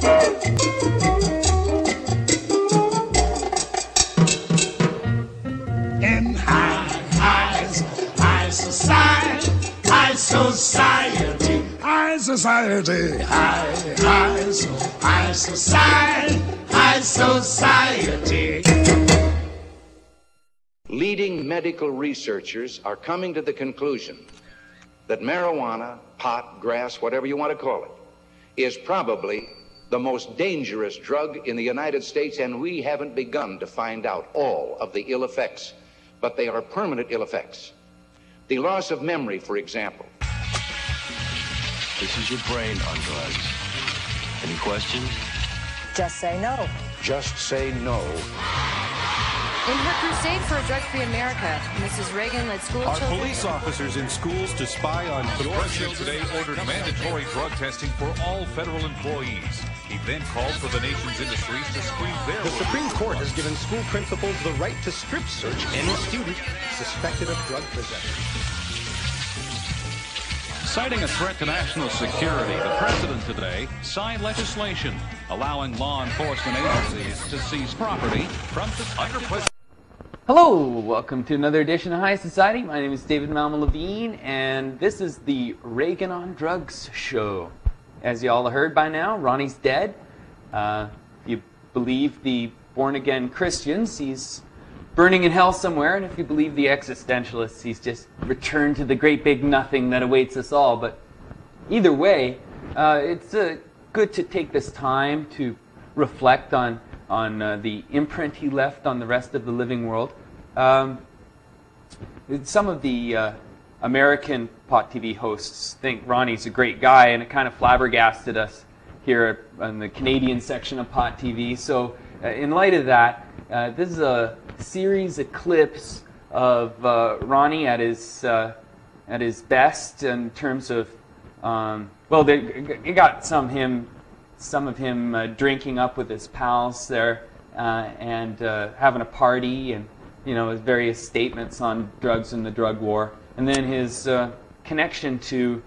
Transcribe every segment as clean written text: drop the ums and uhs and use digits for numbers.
In high society, high society, high society, high society, high society. Leading medical researchers are coming to the conclusion that marijuana, pot, grass, whatever you want to call it, is probably the most dangerous drug in the United States, and we haven't begun to find out all of the ill effects, but they are permanent ill effects. The loss of memory, for example. This is your brain on drugs. Any questions? Just say no. Just say no. In her crusade for a drug-free America, Mrs. Reagan led school Are children... police officers in schools to spy on... The president today ordered mandatory drug testing for all federal employees. He then called for the nation's industries to screen their... The Supreme Court has given school principals the right to strip search any student suspected of drug possession. Citing a threat to national security, the president today signed legislation allowing law enforcement agencies to seize property from suspected... Hello, welcome to another edition of High Society. My name is David Malma Levine, and this is the Reagan on Drugs show. As you all heard by now, Ronnie's dead. If you believe the born-again Christians, he's burning in hell somewhere, and if you believe the existentialists, he's just returned to the great big nothing that awaits us all. But either way, it's good to take this time to reflect on the imprint he left on the rest of the living world. Some of the American Pot TV hosts think Ronnie's a great guy, and it kind of flabbergasted us here on the Canadian section of Pot TV. So in light of that, this is a series of clips of Ronnie at his best in terms of, well, you got some of him drinking up with his pals there and having a party, and his various statements on drugs and the drug war, and then his connection to,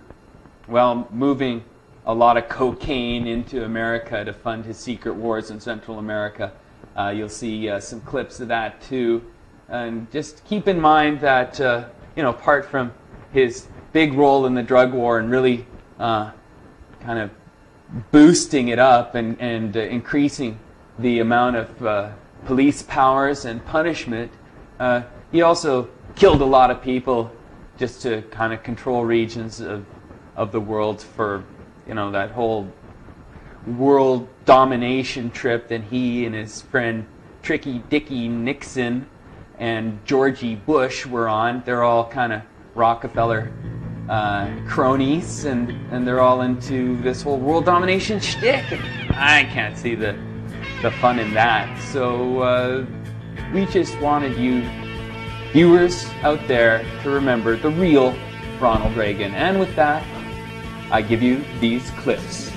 well, moving a lot of cocaine into America to fund his secret wars in Central America. You'll see some clips of that too, and just keep in mind that apart from his big role in the drug war and really kind of boosting it up and increasing the amount of police powers and punishment, he also killed a lot of people just to kind of control regions of the world for that whole world domination trip that he and his friend Tricky Dicky Nixon and Georgie Bush were on. They're all kind of Rockefeller cronies, and they're all into this whole world domination shtick. I can't see the fun in that. So we just wanted you viewers out there to remember the real Ronald Reagan. And with that, I give you these clips.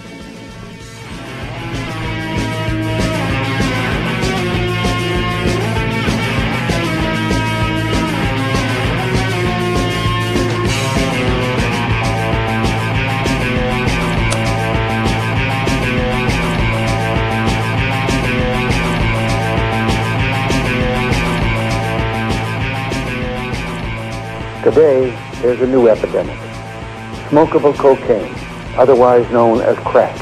Today, there's a new epidemic. Smokable cocaine, otherwise known as crack.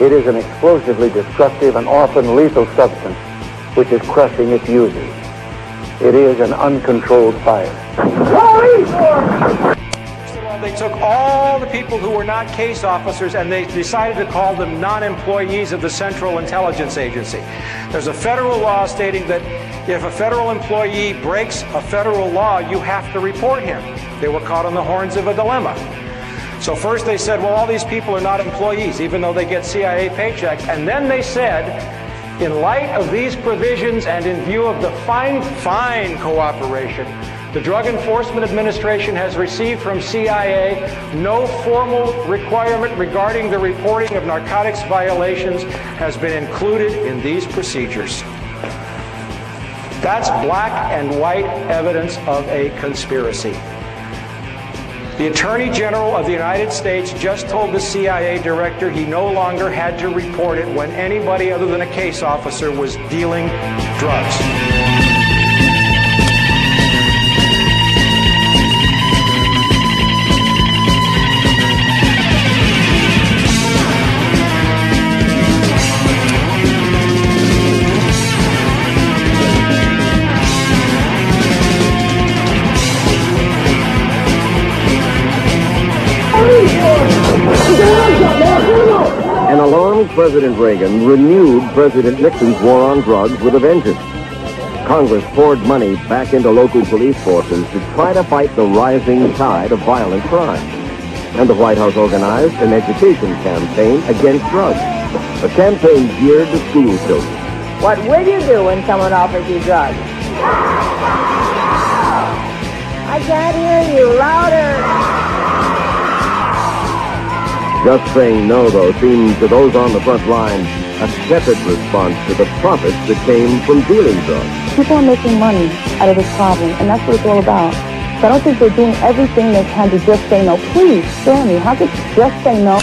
It is an explosively destructive and often lethal substance which is crushing its users. It is an uncontrolled fire. First of all, they took all the people who were not case officers and they decided to call them non-employees of the Central Intelligence Agency. There's a federal law stating that if a federal employee breaks a federal law, you have to report him. They were caught on the horns of a dilemma. So first they said, well, all these people are not employees, even though they get CIA paychecks. And then they said, in light of these provisions and in view of the fine cooperation the Drug Enforcement Administration has received from CIA, no formal requirement regarding the reporting of narcotics violations has been included in these procedures. That's black and white evidence of a conspiracy. The Attorney General of the United States just told the CIA director he no longer had to report it when anybody other than a case officer was dealing drugs. An alarmed President Reagan renewed President Nixon's war on drugs with a vengeance. Congress poured money back into local police forces to try to fight the rising tide of violent crime. And the White House organized an education campaign against drugs, a campaign geared to school children. What will you do when someone offers you drugs? I can't hear you. Louder. Just saying no, though, seems to those on the front line a tepid response to the profits that came from dealing drugs. People are making money out of this problem, and that's what it's all about. So I don't think they're doing everything they can to just say no. Please, spare me. How could you just say no?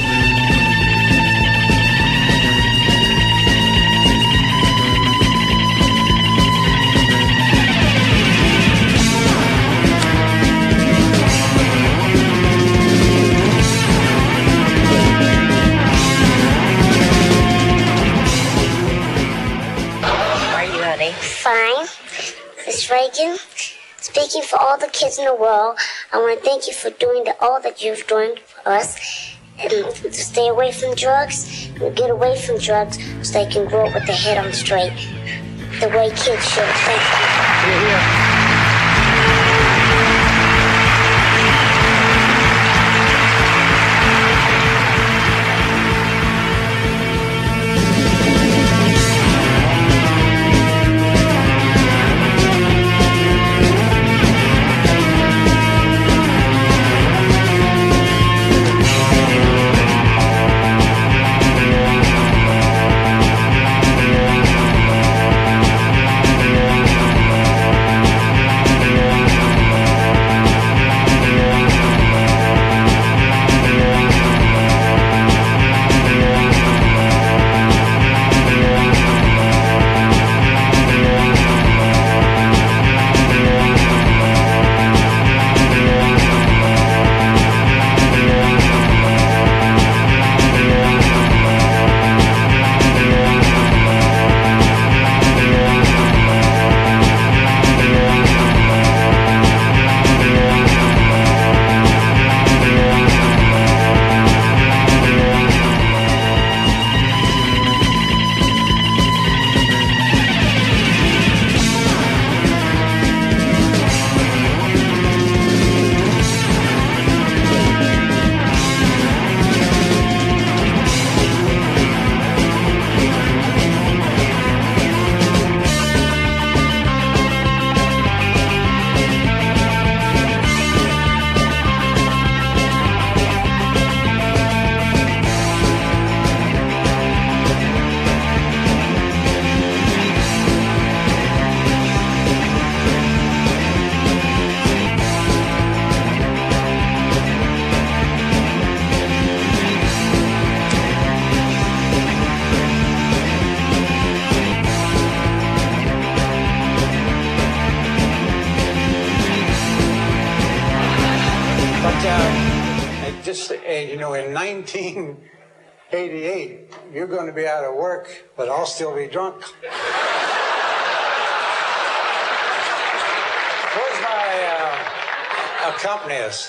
Fine. Miss Reagan, speaking for all the kids in the world, I want to thank you for doing all that you've done for us. And to stay away from drugs, and get away from drugs so they can grow up with their head on straight. The way kids should. Thank you. You know, in 1988, you're going to be out of work, but I'll still be drunk. Where's my accompanist?